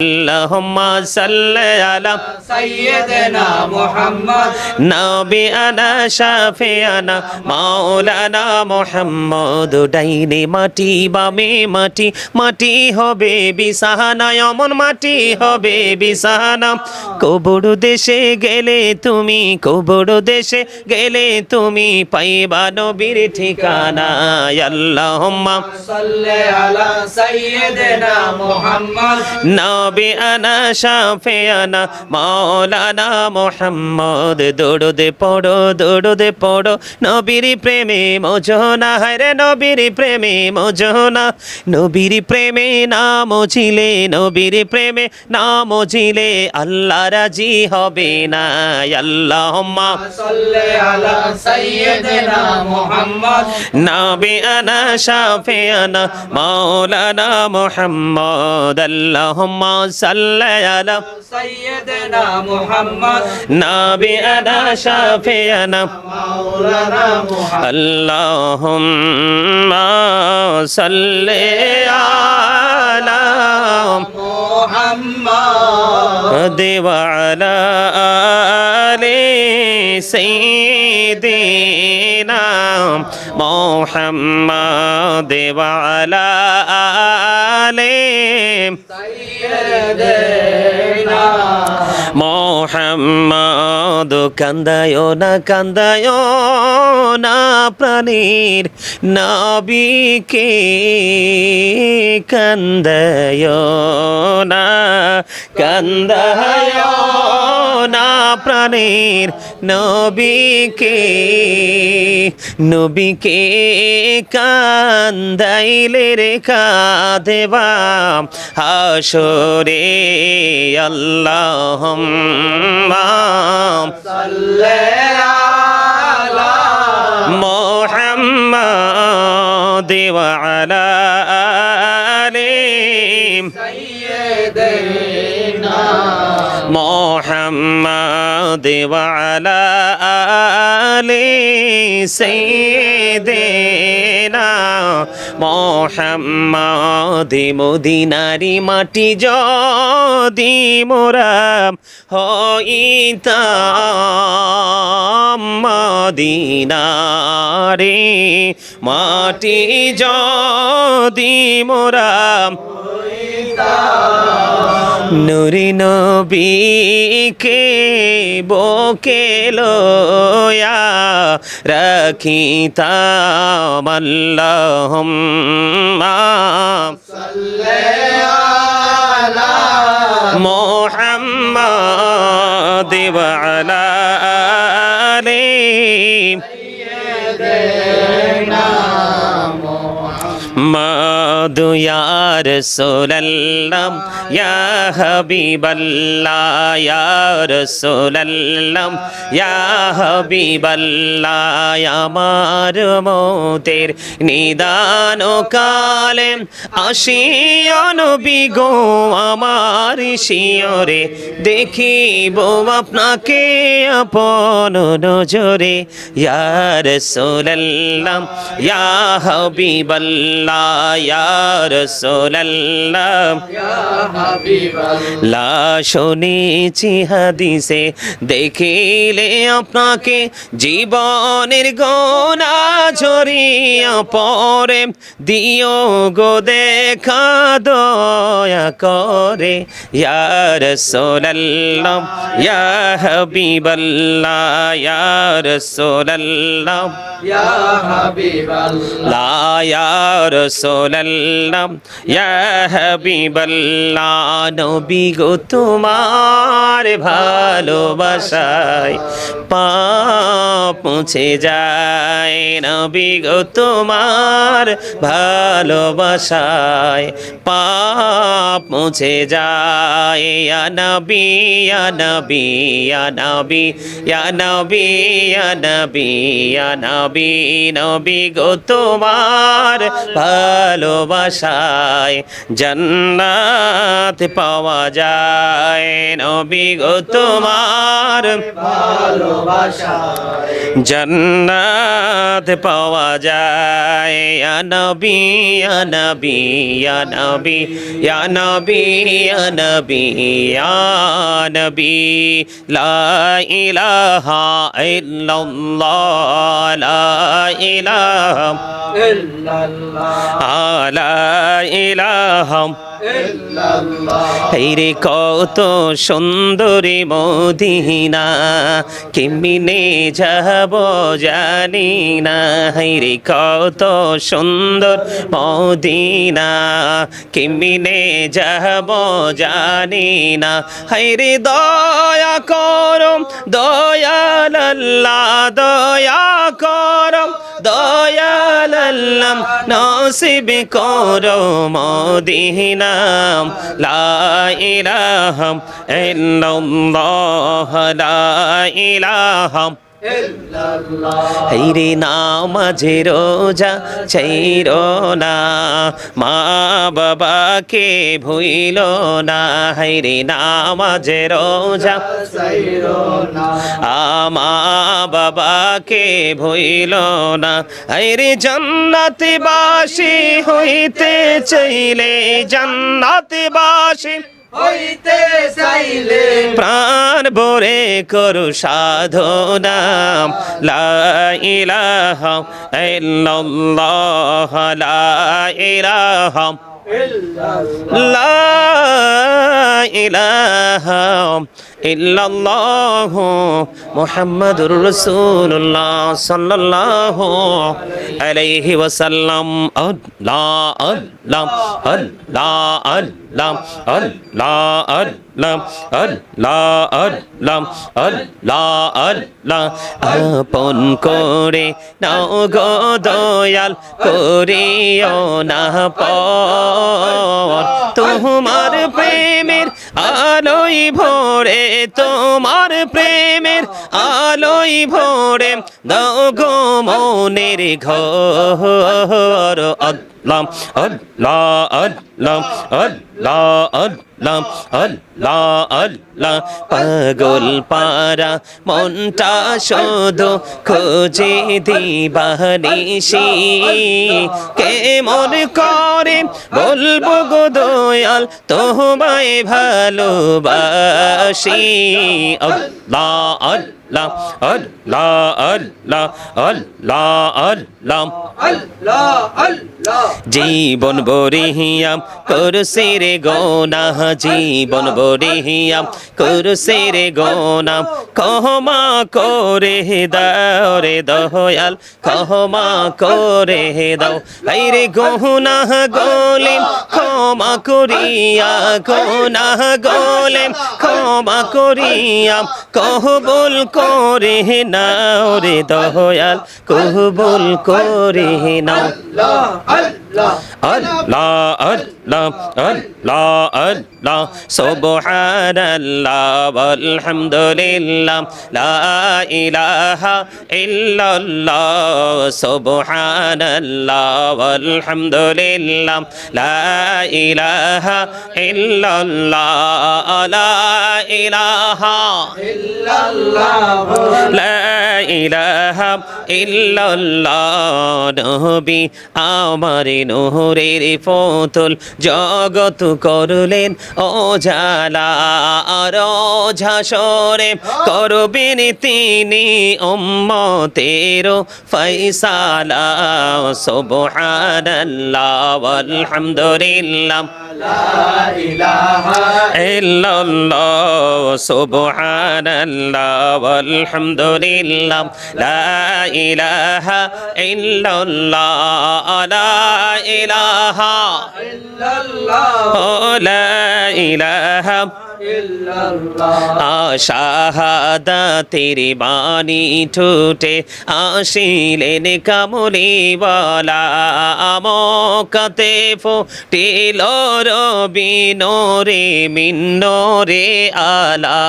আল্লাহুম্মা সাল্লি আলা সাইয়্যিদিনা মুহাম্মদ নাবিয়ানা শাফিয়ানা মাওলানা মুহাম্মদ। ডাইনে মাটি বামে মাটি, মাটি হবে বিছানা, এমন মাটি হবে বিছানা। কবর দেশে গেলে তুমি, কবর দেশে গেলে তুমি পাইবা নবীর ঠিকানা। আল্লাহুম্মা সাল্লি আলা সাইয়্যিদিনা মুহাম্মদ নাবিয়ানা শাফিয়ানা মাওলানা মুহাম্মদ। দৌড়দে পড়ো, দৌড়দে পড়ো নবীর প্রেমে মজনা, হায়রে নবীর প্রেমে মজনা। নবীর প্রেমে না মজিলে, নবীর প্রেমে না মজিলে আল্লাহ রাজি হবে না। আল্লাহুম্মা সাল্লি আলা সাইয়্যিদিনা মুহাম্মদ নাবিয়ানা শাফিয়ানা মাওলানা মুহাম্মদ। আল্লাহুম্মা সাল্লি আলা সাইয়্যিদিনা মুহাম্মদ নাবিয়ানা শাফিয়ানা মাওলানা মুহাম্মদ আল্লাহুম্মা সাল্লি আলা মুহাম্মদ ওয়া আলা আলি সাইয়্যিদিনা মুহাম্মদ ওয়া আলা আলি সাইয়্যিদিনা মোহাম্মদ। কান্দায়ো না, কান্দায়ো না প্রাণীর নবীকে, কান্দায়ো না, কান্দায়ো না প্রাণীর নবীকে। নবীকে কান্দাইলে রে কাঁদেবা হাসরে। আল্লাহুম্মা সাল্লি আলা মুহাম্মাদ ওয়া আলা আলি সাইয়্যিদিনা মুহাম্মাদ ওয়া আলা আলি সাইয়্যিদিনা মুহাম্মাদ। মদিনারি মাটি যদি মোরা হইতাম, মদিনারে মাটি যদি মোরা নুরি নবীকে বুকে লয়া রাখিতাম। আল্লাহুম্মা সাল্লি আলা মুহাম্মাদ ওয়া আলা আলি সাইয়্যিদিনা মাদু ইয়া রাসূলাল্লাহ ইয়া হাবিবাল্লাহ, ইয়া রাসূলাল্লাহ ইয়া হাবিবাল্লাহ। আমার মতের নিদান কালে আসিও নবী গো আমার শিয়রে, দেখিব আপনাকে আপন নজরে। ইয়া রাসূলাল্লাহ ইয়া হাবিবাল্লাহ, ইয়া রাসূলাল্লাহ ইয়া হাবিবাল্লাহ লা শুনেছি হাদিসে, দেখিলে আপনাকে জীবনের গোনা ঝরিয়া পড়ে। দিও গো দেখা দয়া করে। ইয়া রাসূলাল্লাহ ইয়া হাবিবাল্লাহ, ইয়া রাসূলাল্লাহ ইয়া হাবিবাল্লাহ লা ইয়া রাসূলাল্লাহ ইয়া হাবিবাল্লাহ। নবী গো তোমার ভালোবাসায় পাপ মুছে যায়, নবী গো তোমার ভালোবাসায় পাপ মুছে যায়। ইয়া নবী ইয়া নবী ইয়া নবী ইয়া নবী ইয়া নবী ইয়া নবী, নবী গো তোমার ভালোবাসায় ভালোবাসায় জান্নাত পাওয়া যায় নবী গো তোমার ভালোবাসায় জান্নাত পাওয়া যায় ইয়া নবী ইয়া নবী ইয়া নবী ইয়া নবী ইয়া নবী ইয়া নবী লা ইলাহা ইল্লাল্লাহ লা ইলাহা ইল্লাল্লাহ লা ইলাহা ইল্লাল্লাহ রে কত সুন্দরী মদিনা কেমনে যাব জানি না রে কত সুন্দর মদিনা কেমনে যাব জানি না রে দয়া করম দয়াল আল্লাহ দয়া করম দয়াল আল্লাহ নসিব করো মদিনা লা ইলাহা ইল্লাল্লাহ লা ইলাহা রে নামাজে রোজা চাইরো না মা বাবাকে ভুইল না রে নামাজে রোজা মা বাবাকে ভুইল না রে জান্নাতে বাসী হইতে চাইলে জান্নাতে বাসী হইতে চাইলে প্রাণ ভরে করু সাধনা লা ইলাহা ইল্লাল্লাহ লা ইলাহা লা ইলাহা ইল্লাল্লাহ মুহাম্মাদুর রাসূলুল্লাহ সাল্লাল্লাহু আলাইহি ওয়াসাল্লাম আল্লাহ আল্লাহ আল্লাহ আল্লাহ আল্লাহ আল্লাহ আল্লাহ আল্লাহ আল্লাহ আল্লাহ আপন করে নাও গো দয়াল করিও না পর তোমার প্রেমের আলোয় ভরে তোমার প্রেমের আলোয় ভরে দাও গো মনের ঘর আল্লাহ আল্লাহ আল্লাহ আল্লাহ আল্লাহ আল্লাহ আল্লাহ পাগল পারা মনটা শুধু খোঁজে দিবানিশি কেমন করে বলবো গো দয়াল তোমায় ভালোবাসি আল্লাহ আল্লাহ আল্লাহ আল্লাহ আল্লাহ আল্লাহ আল্লাহ আল্লাহ জীবন বরিহিয়াম করছে রে গোনা জীবন বরিহিয়াম করছে রে গোনা ক্ষমা করে দাও রে দয়াল ক্ষমা করে দাও হাই রে গোনা গোলেম ক্ষমা করিয়া গোনা গোলেম ক্ষমা করিয়া কবুল করে নাও রে দয়াল কবুল করে নাও আল্লাহ আল্লাহ আল্লাহ আল্লাহ আল্লাহ সুবহানাল্লাহ আলহামদুলিল্লাহ লা ইলাহা ইল্লাল্লাহ সুবহানাল্লাহ আলহামদুলিল্লাহ লা ইলাহা ইল্লাল্লাহ লা ইলাহা লা ইলাহা ইল্লাল্লাহ নবী আমার নূরের পুতুল জগত করলেন ও জালা আর ঝাসরে করবেন তিনি উম্মতের ফয়সালা সুবহানাল্লাহ আলহামদুলিল্লাহ লা ইলাহা ইল্লাল্লাহ সুবহানাল্লাহ আলহামদুলিল্লাহ লা ইলাহা ইল্লাল্লাহ লা ইলাহা ইল্লাল্লাহ লা ইলাহা শাহাদাতের বাণী ঠোঁটে আসিলেন কামলিওয়ালা মক্কাতে ফুটিল রবি নূরে মিন নূরে আলা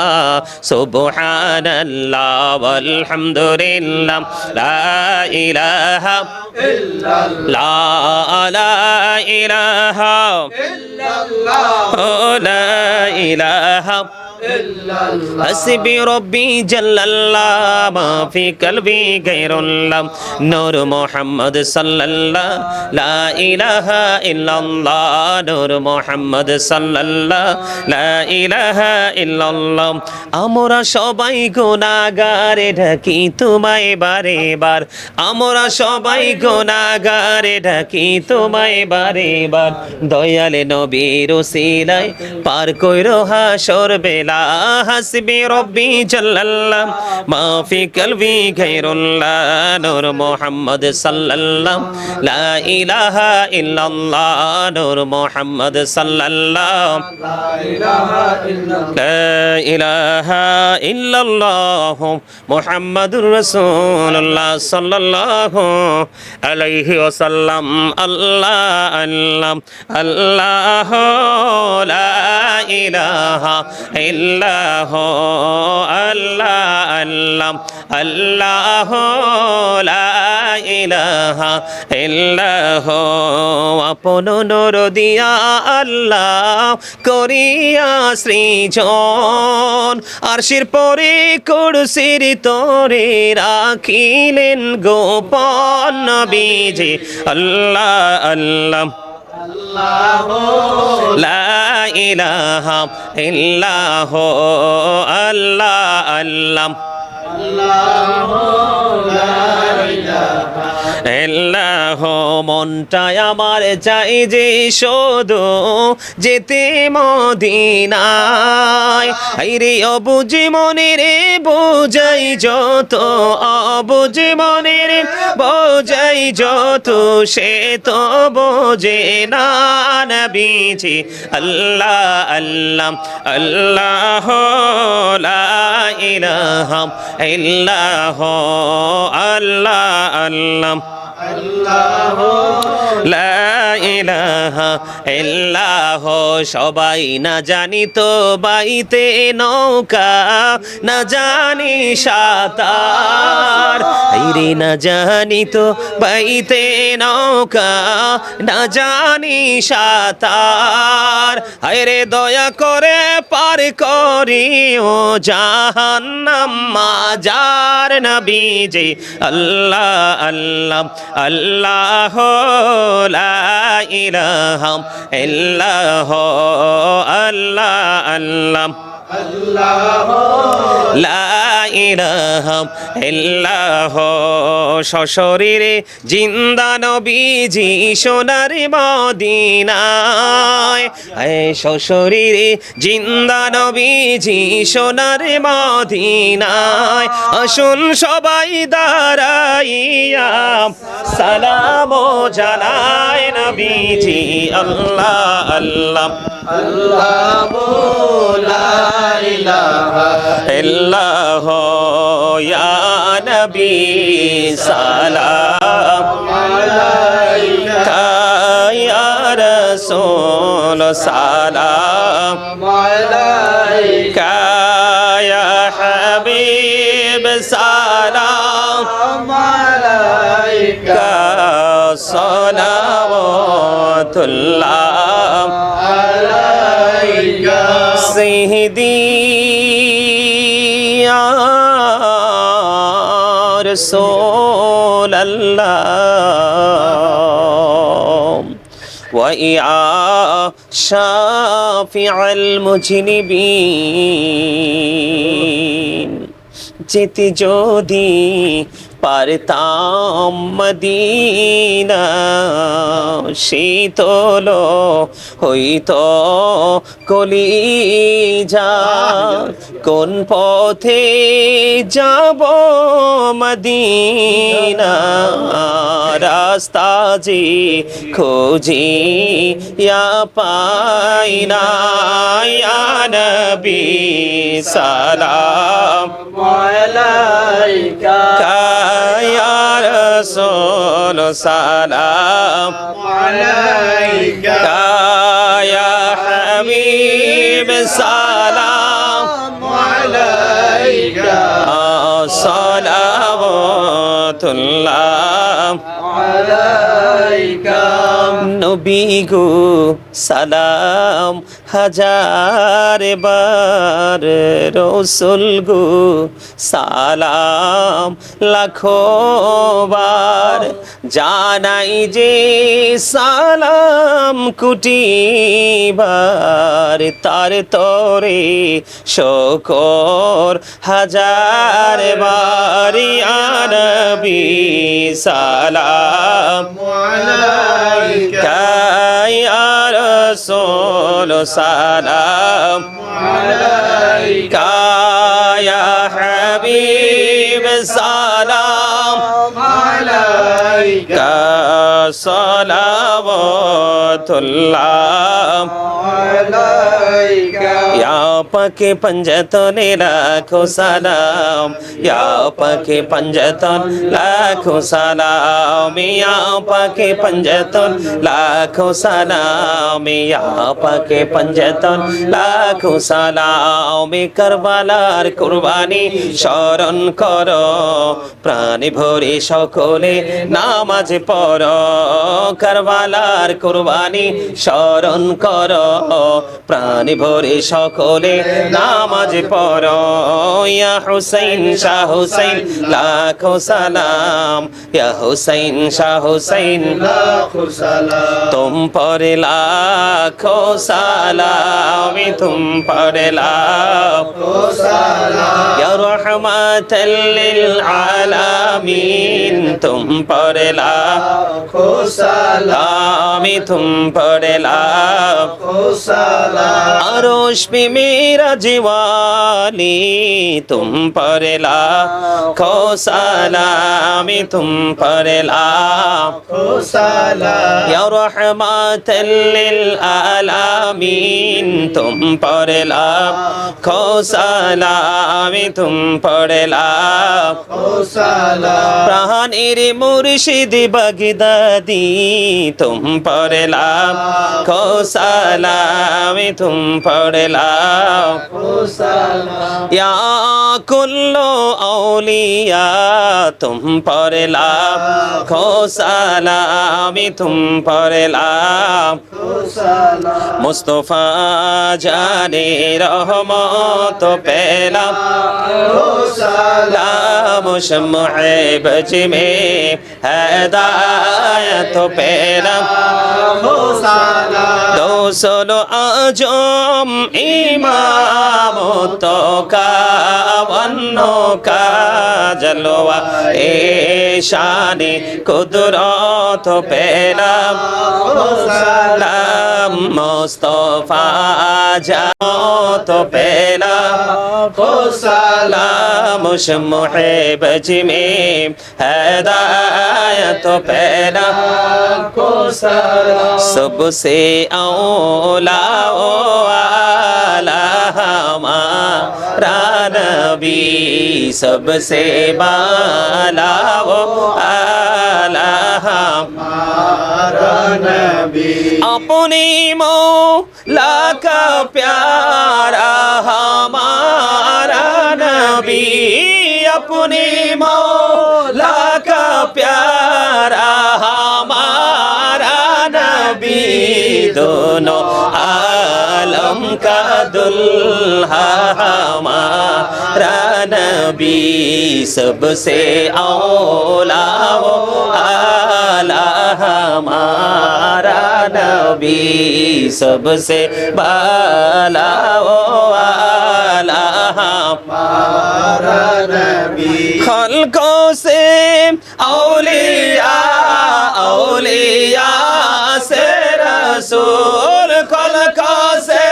সুবহানাল্লাহ আলহামদুলিল্লাহ লা ইলাহা লা ইলাহা লা ইলাহা حسبي ربي جل الله ما في قلبي غير الله نور محمد صلى الله لا إله إلا الله نور محمد صلى الله لا إله إلا الله আমরা সবাই গুনাহগারে ঢাকি তোমায় বারে বার আমরা সবাই গুনাহগারে ঢাকি তোমায় বারে বার দয়ালে নবীর ওসিলায় পার কইরো হাসর বেলা حسبي ربي جل الله ما في قلبي غير الله نور محمد صلى الله لا إله إلا الله نور محمد صلى الله لا إله إلا الله محمد رسول الله صلى الله عليه وسلم الله الله الله لا إله إلا الله الله الله لا ইলাহা ইল্লাহ আপন নূর দিয়া আল্লাহ করিয়া সৃজন আরশের পরে কুরসির তরে রাখিলেন গোপন নবীজি আল্লাহ আল্লাহ লা ইলাহা ইল্লাহ আল্লাহ আল্লাহ আল্লাহ মনটায় আমার চাই যে শুধু যেতে মদিনায় আইরে অবুঝি মনের বোঝাই যত অবুঝি মনের বোঝাই যত সে তো বোঝে না নবীজি আল্লাহ আল্লাহ আল্লাহ লা ইলাহা ইল্লাহ আল্লাহ আল্লাহ লা ইলাহা ইল্লাহ সবাই না জানি তো বাইতে নৌকা না জানি সাঁতার আইরে না জানি তো বাইতে নৌকা না জানি সাঁতার আইরে দয়া করে পার করিও জাহান্নাম মাজার নবীজি আল্লাহ আল্লাহ আল্লাহ লা ইলাহা ইল্লাহ আল্লাহ আল্লাহ লা ইলাহা ইল্লাহ সশরীরে জিন্দা নবীজি সোনার মদিনায় সশরীরে জিন্দা নবীজি সোনার মদিনায় আসুন সবাই দাঁড়াইয়া সালাম জানায় নবীজি আল্লাহ আল্লাহ আল্লাহ লা ইলাহা ইল্লাহ ইয়া নবী সালাম আলাইকা ইয়া রাসূল সালাম আলাইকা ইয়া হাবিব সালাম আলাইকা সালাওয়াতুল্লাহ আলাইকা সাইয়্যিদি ইয়া রাসূলাল্লাহ ওয়া ইয়া শাফিউল মুজনিবিন যেতে যদি পারতাম মদিনা শীতল হইতো কলিজা কোন পথে যাব মদিনা রাস্তা যে খুঁজি ইয়া পাই না ইয়া নবী সালাম আলাইকা ইয়া রাসূল সালাম আলাইকা ইয়া হাবিব সালাম আলাইকা সালাওয়াতুল্লাহ আলাইকা নবী গো সালাম হাজার বার রসুল গো সালাম লাখো বার জানাই যে সালাম কোটি বার তার তরে শকর হাজার বার ইয়া নবী সালাম আলাইকা ইয়া রাসূল সালাম আলাইকা ইয়া হাবিব সালাম আলাইকা সালাওয়াতুল্লাহ আলাইকা ইয়া পাকে পঞ্জতনে লাখো সালাম ইয়া পাকে পঞ্জতন লাখো সালাম ইয়া পাকে পঞ্জতন লাখো সালাম ইয়া পাকে পঞ্জতন লাখো সালাম কারবালার কুরবানি স্মরণ করো প্রাণে ভরে সকলে নামাজ পড়ো কারবালার কুরবানি স্মরণ করো প্রাণে ভরে সকলে নামাজ পড়ো ইয়া হুসাইন শাহ হুসাইন লাখো সালাম ইয়া হুসাইন শাহ হুসাইন লাখো সালাম तुम पर लाखों सलाम तुम पर लाखों সালাম या रहमतल लिल आलामीन तुम पर লাখো সালাম लाम तुम पर लाख লাখো সালাম अरोश पे मेरा जीवानी तुम पर लाखों सलाम तुम पर लाखों লাখো সালাম या रहमतल लिल आलामीन तुम पर लाखों सलाम तुम पर लाखों লাখো সালাম প্রাণের মুর্শিদ বাগদাদি তুম पर लाखों सलाम तुम पर लाखों লাখো সালাম या कुल्लो औलिया तुम पर लाखों सलाम तुम पर लाखों লাখো সালাম मुस्तफा जाने रहमत पेला লাখো সালাম शम्मे बज में हदायत पेला লাখো সালাম दो सोलो आजम इमाम तो का वन्नो का जलवा ए शानी कुदरत पेला सलाम मुस्तफा जाओ तो पेला লাখো সালাম सलाम शम्मे बज में हदायत पेला লাখো সালাম सबसे औला ओ आला हमारा नबी सबसे बाला ओ आला हमारा नबी अपनी मौला का प्यारा हमारा नबी अपनी मौला का प्यारा हमारा नबी दोनों आलम का दुल्हा हमारा नबी सबसे औला वो आला हमारा नबी सबसे बाला वो आला हमारा नबी खल्कों से औलिया औलिया से रसूल खल्कों से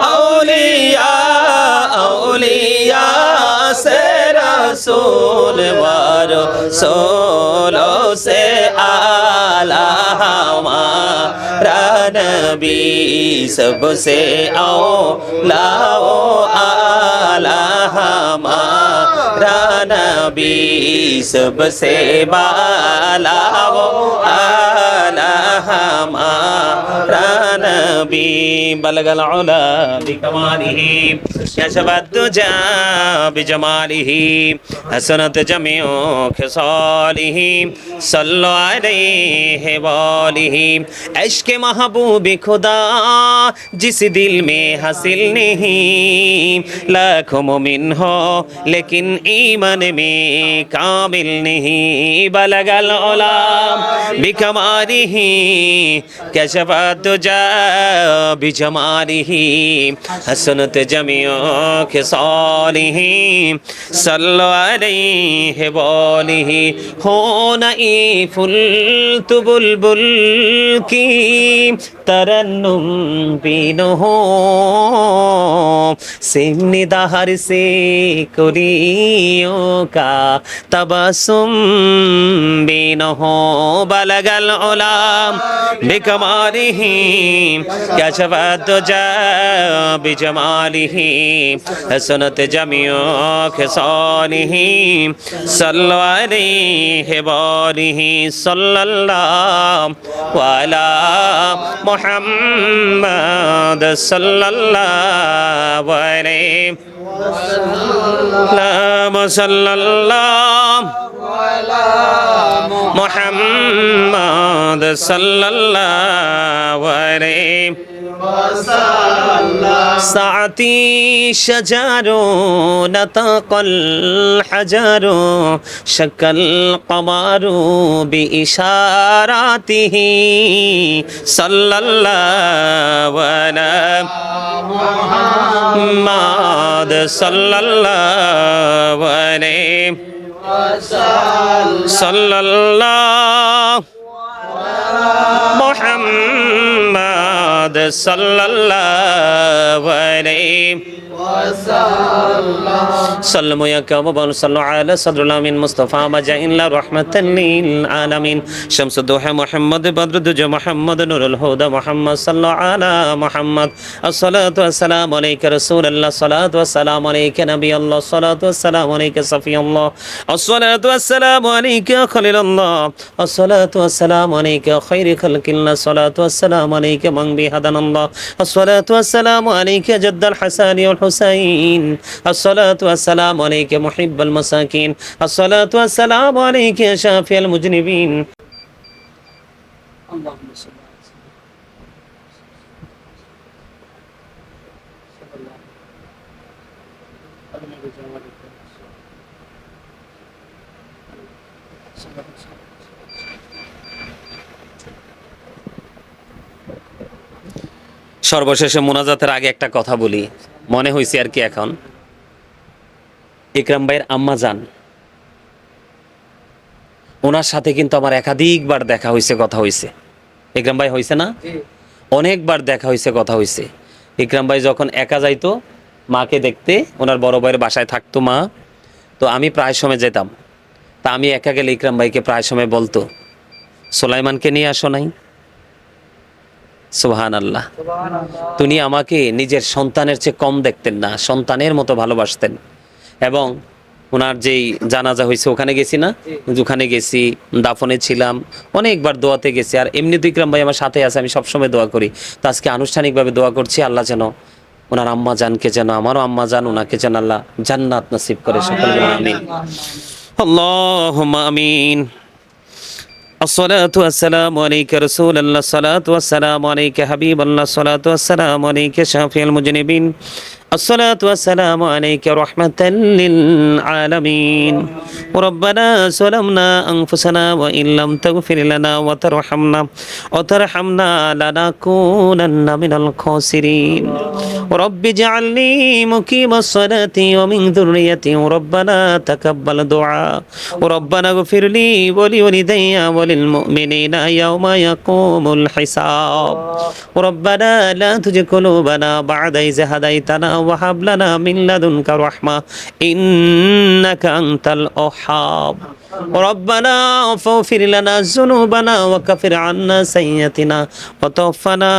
औलिया औलिया से रसूल वारो सोलो से आला हमारा नबी सबसे औला ओ आला हमारा नबी सबसे बाला ओ आला हमारा नबी बलगल उला बिकमालिही यशबद दुजा बिजमालिही हसनत जमीओ खिसालिही सल्लु अलैहि वालिही इश्क महबूब खुदा जिस दिल में हासिल नहीं लाखों मोमिन हो लेकिन ईमान में कामिल नहीं बलगल उला बिकमालिही कशफत दुजा बिजमालिही हसनत जमीओ खिसालिही सल्लु अलैहि वालिही हो नई फुल तु बुलबुल की तरन्नुम बीनो हो सिमनी दहर से कुलियों का तबसुम बीनो हो बलगल उला बिकमालिही कशफत दुजा बिजमालिही हसनत जमीओ खिसालिही सल्लु अलैहि वालिही सल्लल्लाहु अला मुहम्मद सल्लल्लाहु अलैहि सल्लल्लाहु अला मुहम्मद सल्लल्लाहु अलैहि साती शजारो नतकल हजारो शकल कमारो बि इशारातिही सल्लल्लाहु अला मुहम्मद सल्लल्लाहु अलैहि सल्लल्लाहु मुहम्मद सल्लल्लाहु अलैहि सल्लमु या कबल सल्लु अला सदरुल अमीन मुस्तफा मजाइल्ला रहमतल लिल आलमीन शम्सुद्दोहा मुहम्मद बद्रुद्दुज मुहम्मद नूरुल हुदा मुहम्मद सल्लु अला मुहम्मद अस्सलातु वस्सलामु अलैका रसूलल्लाह सलातु वस्सलामु अलैका नबियल्लाह सलातु वस्सलामु अलैका सफियल्लाह अस्सलातु वस्सलामु अलैका खलीलल्लाह अस्सलातु वस्सलामु अलैका खैर खल्किल्लाह सलातु वस्सलामु अलैका मन बिहदनल्लाह अस्सलातु वस्सलामु अलैका जद्दल हसन वल हुसैन अस्सलातु वस्सलामु अलैका मुहिब्बल मसाकिन अस्सलातु वस्सलामु अलैका शाफिअल मुजनिबीन अल्लाहुम्मा सल्लि সর্বশেষে মোনাজাতের আগে একটা কথা বলি, মনে হয়েছে আর কি, এখন ইকরাম ভাইয়ের আম্মা যান, ওনার সাথে কিন্তু আমার একাধিকবার দেখা হয়েছে, কথা হয়েছে। ইকরাম ভাই হয়েছে না, অনেকবার দেখা হয়েছে, কথা হয়েছে। ইকরাম ভাই যখন একা যাইতো মাকে দেখতে, ওনার বড় ভাইয়ের বাসায় থাকতো মা, তো আমি প্রায় সময় যেতাম। তা আমি একা গেলে ইকরাম ভাইকে প্রায় সময় বলতো, সুলাইমানকে নিয়ে আসো নাই। সুবহানাল্লাহ। তিনি আমাকে নিজের সন্তানের চেয়ে কম দেখতেন না, সন্তানের মতো ভালোবাসতেন। এবং ওনার যেই জানাজা হয়েছে ওখানে গেছি না, ওখানে গেছি, দাফনে ছিলাম, অনেকবার দোয়াতে গেছি। আর এমনি তো ইকরাম ভাই আমার সাথে আছে, আমি সবসময় দোয়া করি। তো আজকে আনুষ্ঠানিকভাবে দোয়া করছি, আল্লাহ যেন ওনার আম্মা জানকে, যেন আমারও আম্মা জান, ওনাকে যেন আল্লাহ জান্নাত নসিব করে। সকলে আমিন, আল্লাহুম্মা আমিন। الصلاة والسلام عليك رسول الله الصلاة والسلام عليك حبيب الله الصلاة والسلام عليك شافي المذنبين الصلاة والسلام عليك رحمة للعالمين ربنا ظلمنا أنفسنا وإن لم تغفر لنا وترحمنا لنكونن من الخاسرين رب اجعلني مقيم الصلاة ومن ذريتي ربنا تقبل دعاء ربنا اغفر لي ولوالدي وللمؤمنين يوم يقوم الحساب ربنا لا تزغ قلوبنا بعد إذ هديتنا وهب لنا من لدنك رحمة إنك أنت الوهاب ربنا فاغفر لنا ذنوبنا وكفر عنا سيئاتنا وتوفنا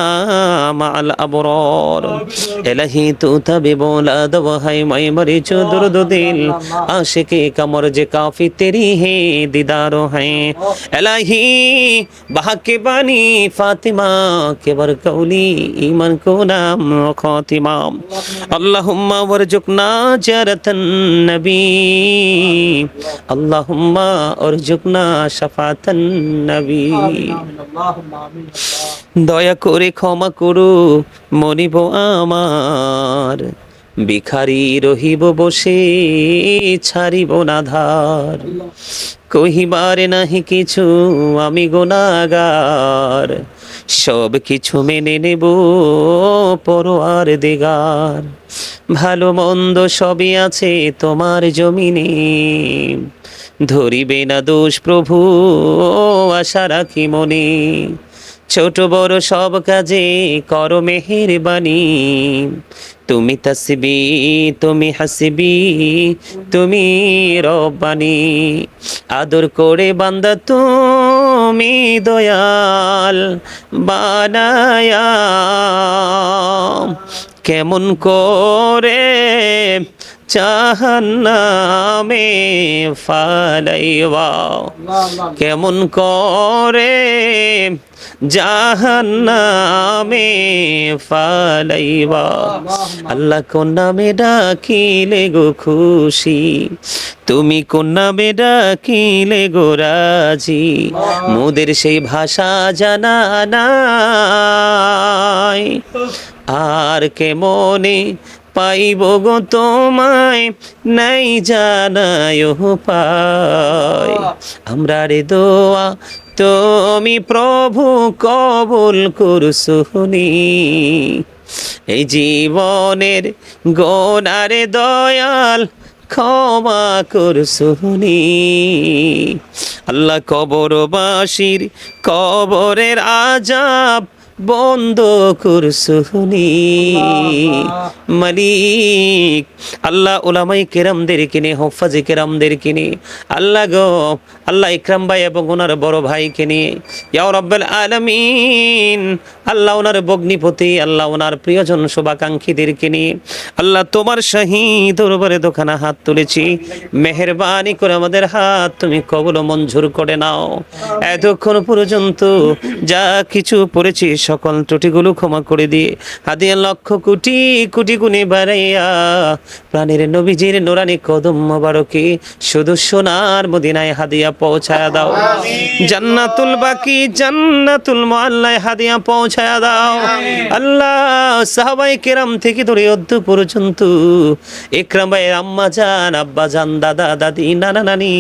مع الأبرار إلهي तूता बोला दवा है मैं मरी जो दुर्द दिल आशिकी कमर जे काफी तेरी है दीदारो है इलाही बहके बानी फातिमा के बरकौली ईमान को नाम खातिमा अल्लाहुम्मा वरजुकना जरतन नबी अल्लाहुम्मा वरजुकना शफातन नबी দয়া করে ক্ষমা করো মনিব আমার ভিখারি রহিব বসে ছাড়িব না ধার কহিবারে নাহি কিছু আমি গুনাহগার সব কিছু মেনে নেব পরোয়ার দিগার ভালো মন্দ সবই আছে তোমার জমিনে ধরিবে না দোষ প্রভু আশা রাখি মনে ছোট বড় সব কাজে করো মেহেরবানি তুমি তাসবি তুমি হাসবি তুমি রব্বানি আদর করে বান্দা তুমি দয়াল বানায়া কেমন করে জাহান্নামে ফালাইবা কেমন করে জাহান্নামে ফালাইবা আল্লাহ কোন নামে ডাকিলে গো খুশি তুমি কোন নামে ডাকিলে গো রাজি মোদের সেই ভাষা জানা নাই আর কেমনে পাইব গো তোমায় নাই জানায় পাই আমরা রে দোয়া তুমি প্রভু কবুল করুসুনি এই জীবনের গোনারে দয়াল ক্ষমা করুসুনি আল্লাহ কবরবাসীর কবরের আযাব বন্ধ করুসুনি মালিক আল্লাহ উলামায়ে কেরামদের কিনে হুফাজে কেরামদের কিনে আল্লাহ গো আল্লাহ ইকরাম ভাই এবং ওনার বড় ভাইকে নিয়ে ইয়া রাব্বুল আলামিন আল্লাহ ওনার ভগ্নিপতি আল্লাহ ওনার প্রিয়জন শুভাকাঙ্ক্ষীদেরকে নিয়ে আল্লাহ তোমার শাহী দরবারে দোকানা হাত তুলেছি মেহেরবানি করে আমাদের হাত তুমি কবুল মঞ্জুর করে নাও এতক্ষণ পর্যন্ত যা কিছু পড়েছি সকল ত্রুটিগুলো ক্ষমা করে দিয়ে হাদিয়া লক্ষ কোটি কোটি গুণে বাড়াইয়া প্রাণের নবীজির নুরানি কদম মোবারকে শুধু সোনার মদিনায় হাদিয়া পৌঁছায়া দাও জান্নাতুল বাকি জান্নাতুল মুআল্লায় হাদিয়া পৌঁছায়া দাও আল্লাহ সাহাবায়ে কেরাম থেকে ধরে অদ্য পর্যন্ত ইকরাম ভাইয়ের আম্মা জান আব্বা জান দাদা দাদি নানা নানি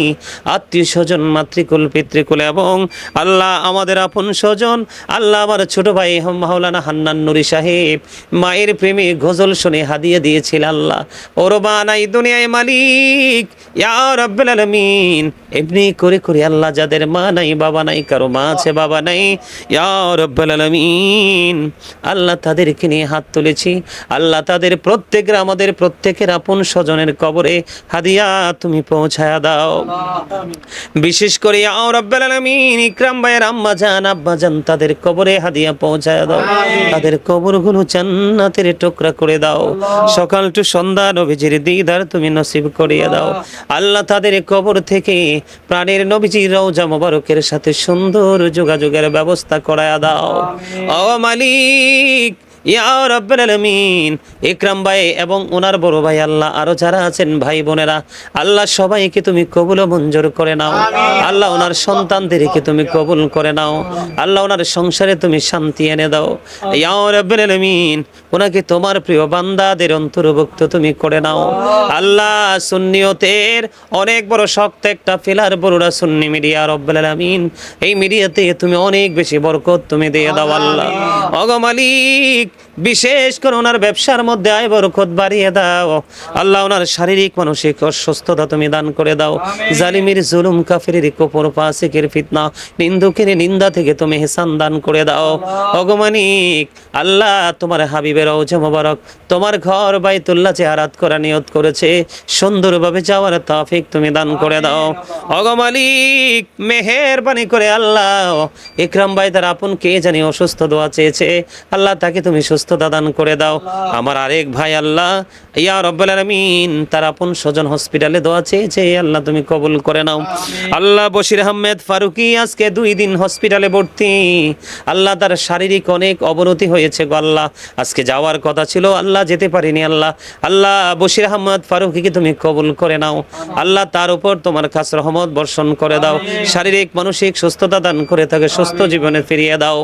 আত্মীয় স্বজন মাতৃকুল পিতৃকুল এবং আল্লাহ আমাদের আপন স্বজন আল্লাহ আমার ছোট ভাই মাওলানা হান্নান নুরি সাহেব মায়ের প্রেমে গজল শুনে হাদিয়া দিয়েছিল আল্লাহ ওর বানাই দুনিয়ায় মালিক ইয়া রাব্বুল আলামিন এমনি করে করে আল্লাহ যাদের মা নাই বাবা নাই কারো মা আছে বাবা নাই ইয়া রাব্বুল আলামিন আল্লাহ তাদেরকে নিয়ে হাত তুলেছি আল্লাহ তাদের প্রত্যেকের আমাদের প্রত্যেকের আপন স্বজনের কবরে হাদিয়া তুমি পৌঁছায়া দাও বিশেষ করে ইয়া রাব্বুল আলামিন ইকরাম ভাইয়ের আম্মা জান আব্বা জান তাদের কবরে হাদিয়া পৌঁছায়া দাও তাদের কবরগুলো জান্নাতের টুকরা করে দাও সকাল টু সন্ধ্যা নবীজির দিদার তুমি নসিব করিয়ে দাও আল্লাহ তাদের কবর থেকে প্রাণের নবীজির রওজা মোবারকের সাথে সুন্দর যোগাযোগের ব্যবস্থা করায়া দাও ও মালিক ইয়া রাব্বুল আলামিন ইকরাম ভাই এবং ওনার বড় ভাই আল্লাহ আরো যারা আছেন ভাই বোনেরা আল্লাহ সবাইকে তুমি কবুল মঞ্জুর করে নাও আল্লাহ ওনার সন্তানদেরকে তুমি কবুল করে নাও আল্লাহ ওনার সংসারে তুমি শান্তি এনে দাও ইয়া রাব্বুল আলামিন ওনাকে তোমার প্রিয় বান্দাদের অন্তর্ভুক্ত তুমি করে নাও আল্লাহ সুন্নিয়তের অনেক বড় শক্ত একটা পিলার বড়রা সুন্নি মিডিয়া রাব্বুল আলামিন এই মিডিয়াতে তুমি অনেক বেশি বরকত তুমি দিয়ে দাও আল্লাহ ওগো মালিক বিশেষ করে ওনার ব্যবসার মধ্যে আয় বরকত বাড়িয়ে দাও আল্লাহ। ওনার শারীরিক মানসিক সুস্থতা তুমি দান করে দাও। জালিমের জুলুম, কাফেরের কুফর, ফাসিকের ফিতনা, নিন্দুকের নিন্দা থেকে তুমি ইহসান দান করে দাও। ভগবানিক আল্লাহ, তোমার হাবিবের রওজা মোবারক, তোমার ঘর বাইতুল্লাহ জিয়ারত করা নিয়ত করেছে, সুন্দরভাবে যাওয়ার তৌফিক তুমি দান করে দাও। ভগবানিক মেহেরবানি করে আল্লাহ, ইকরাম ভাই তার আপন কে জানি অসুস্থ, দোয়া চেয়েছে আল্লাহ, তাকে তুমি সুস্থতা দান করে দাও। আমার আরেক ভাই আল্লাহ ইয়া রব্বুল আলামিন, তার আপন স্বজন হসপিটালে দোয়া চেয়েছে আল্লাহ, তুমি কবুল করে নাও। আল্লাহ বশির আহমেদ ফারুকি আজকে 2 দিন হসপিটালে ভর্তি আল্লাহ, তার শারীরিক অনেক অবনতি হয়েছে গো আল্লাহ, আজকে যাওয়ার কথা ছিল আল্লাহ, যেতে পারিনি আল্লাহ। আল্লাহ বশির আহমদ ফারুকিকে তুমি কবুল করে নাও আল্লাহ, তার উপর তোমার খাস রহমত বর্ষণ করে দাও, শারীরিক মানসিক সুস্থতা দান করে তাকে সুস্থ জীবনে ফিরিয়ে দাও।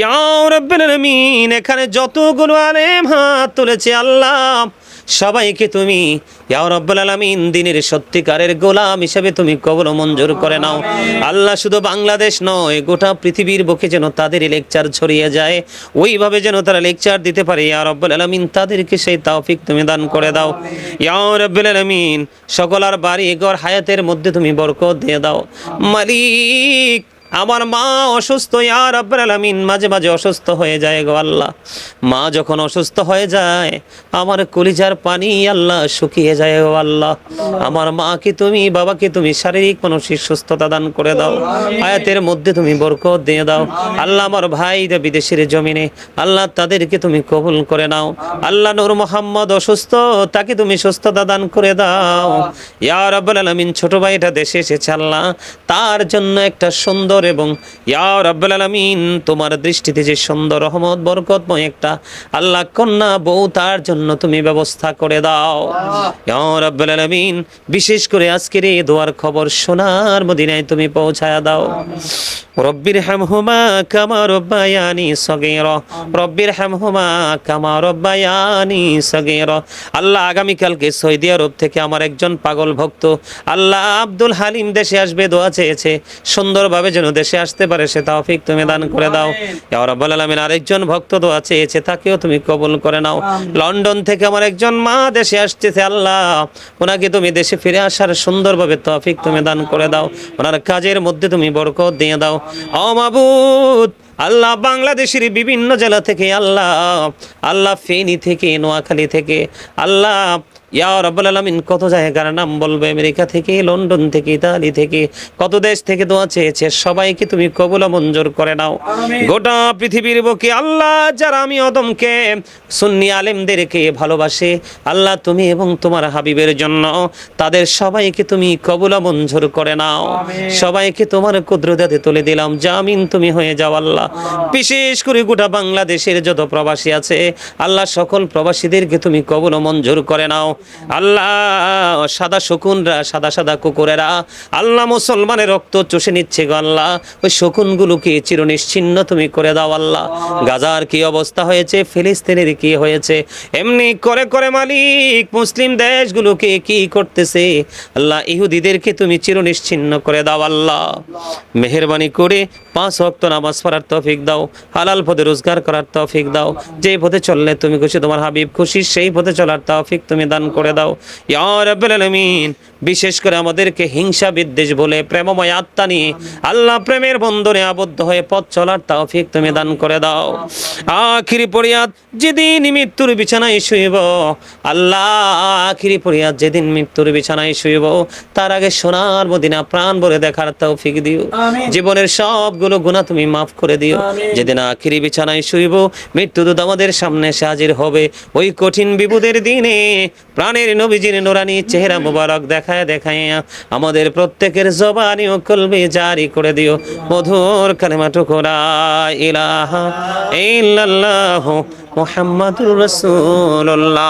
ইয়া রাব্বুল আলামিন, এখানে যতগুলো আলেম হাত তুলেছে আল্লাহ, সবাইকে তুমি ইয়া রাব্বুল আলামিন দ্বীনের সত্যিকারের গোলাম হিসেবে তুমি কবুল মঞ্জুর করে নাও আল্লাহ। শুধু বাংলাদেশ নয়, গোটা পৃথিবীর বুকে যেন তাদের লেকচার ছড়িয়ে যায়, ওইভাবে যেন তারা লেকচার দিতে পারে ইয়া রাব্বুল আলামিন, তাদেরকে সেই তৌফিক তুমি দান করে দাও ইয়া রাব্বুল আলামিন। সকলের বাড়ি ঘর হায়াতের মধ্যে তুমি বরকত দিয়ে দাও মালিক। আমার মা অসুস্থ ইয়া রাব্বুল আলামিন, মাঝে মাঝে অসুস্থ হয়ে যায় গো আল্লাহ। মা যখন অসুস্থ হয়ে যায় আমার কলিজার পানি আল্লাহ শুকিয়ে যায় গো আল্লাহ। আমার মাকে তুমি, বাবাকে তুমি শারীরিক মানসিক সুস্থতা দান করে দাও, হায়াতের মধ্যে তুমি বরকত দিয়ে দাও আল্লাহ। আমার ভাইরা বিদেশের জমিনে আল্লাহ, তাদেরকে তুমি কবুল করে নাও আল্লাহ। নূর মোহাম্মদ অসুস্থ, তাকে তুমি সুস্থতা দান করে দাও ইয়া রাব্বুল আলামিন। ছোট ভাইটা দেশে এসেছে আল্লাহ, তার জন্য একটা সুন্দর এবং ইয়া রাব্বুল আলামিন তোমার দৃষ্টিতে যে সুন্দর রহমত বরকতময় একটা আল্লাহ কন্যা বউ, তার জন্য তুমি ব্যবস্থা করে দাও ইয়া রাব্বুল আলামিন। বিশেষ করে আজকের এই দোয়ার খবর সোনার মদিনায় তুমি পৌঁছায়া দাও। রব্বির হামহুমা কামা রব্বায়ানি সগীরা, রব্বির হামহুমা কামা রব্বায়ানি সগীরা। আল্লাহ আগামীকালকে সৌদি আরব থেকে আমার একজন পাগল ভক্ত আল্লাহ আব্দুল হালিম দেশে আসবে, দোয়া চেয়েছে সুন্দরভাবে যেন দেশে আসতে পারে সে তৌফিক তুমি দান করে দাও ইয়া রাব্বুল আলামিন। আরেকজন ভক্ত দোয়া চেয়েছে, তাকেও তুমি কবুল করে নাও। লন্ডন থেকে আমার একজন মা দেশে আসতেছে আল্লাহ, ওনাকে তুমি দেশে ফিরে আসার সুন্দরভাবে তৌফিক তুমি দান করে দাও, ওনার কাজের মধ্যে তুমি বরকত দিয়ে দাও ও মাবুদ আল্লাহ। বাংলাদেশের বিভিন্ন জেলা থেকে আল্লাহ, আল্লাহ ফেনী থেকে, নোয়াখালী থেকে আল্লাহ ইয়া রাব্বুল আলামিন, কত জায়গার নাম বলবে, আমেরিকা থেকে, লন্ডন থেকে, ইতালি থেকে, কত দেশ থেকে দোয়া চেয়েছে, সবাইকে তুমি কবুল মঞ্জুর করে নাও। গোটা পৃথিবীর বুকে আল্লাহ যারা আমি অদমকে সুন্নি আলেমদেরকে ভালোবাসে আল্লাহ, তুমি এবং তোমার হাবিবের জন্য তাদের সবাইকে তুমি কবুল মঞ্জুর করে নাও। সবাইকে তোমার কুদরতে তুলে দিলাম, জামিন তুমি হয়ে যাও আল্লাহ। বিশেষ করে গোটা বাংলাদেশের যত প্রবাসী আছে আল্লাহ, সকল প্রবাসীদেরকে তুমি কবুল মঞ্জুর করে নাও আল্লাহ। সাদা শকুনরা, সাদা সাদা কুকুরেরা আল্লাহ মুসলমানের রক্ত চষে নিচ্ছে গো আল্লাহ, ওই শকুনগুলোকে চিরনিশ্চিহ্ন তুমি করে দাও আল্লাহ। গাজার কি অবস্থা হয়েছে, ফিলিস্তিনের কি হয়েছে, এমনি করে করে মালিক মুসলিম দেশগুলোকে কি করতেছে আল্লাহ, ইহুদিদেরকে তুমি চিরনিশ্চিহ্ন করে দাও আল্লাহ। মেহেরবানি করে 5 ওয়াক্ত নামাজ পড়ার তৌফিক দাও, হালাল পথে রোজগার করার তৌফিক দাও, যে পথে চললে তুমি খুশি, তোমার হাবিব খুশি, সেই পথে চলার তৌফিক তুমি দান করে দাও ইয়া রাব্বুল আলামিন। বিশেষ করে আমাদেরকে হিংসা বিদ্বেষ বলে প্রেমময় আত্মা নিয়ে আল্লাহ প্রেমের বন্ধনে আবদ্ধ হয়ে পথ চলার তৌফিক তুমি দান করে দাও। আখিরি ফরিয়াদ যেদিন মৃত্যুর বিছানায় শুইব আল্লাহ, আখিরি ফরিয়াদ যেদিন মৃত্যুর বিছানায় শুইব তার আগে সোনার মদিনা প্রাণ ভরে দেখার তৌফিক দিও, জীবনের সবগুলো গুনাহ তুমি মাফ করে দিও। যেদিন আখিরি বিছানায় শুইব, মৃত্যুদূত আমাদের সামনে এসে হাজির হবে, ওই কঠিন বিপদের দিনে প্রাণের নবীজির নুরানি চেহারা মুবারক দেখায় দেখায় আমাদের প্রত্যেকের জবানি ও কলবে জারি করে দিও মধুর কালেমাটুকু লা ইলাহা ইল্লাল্লাহু মুহাম্মাদুর রাসূলুল্লাহ।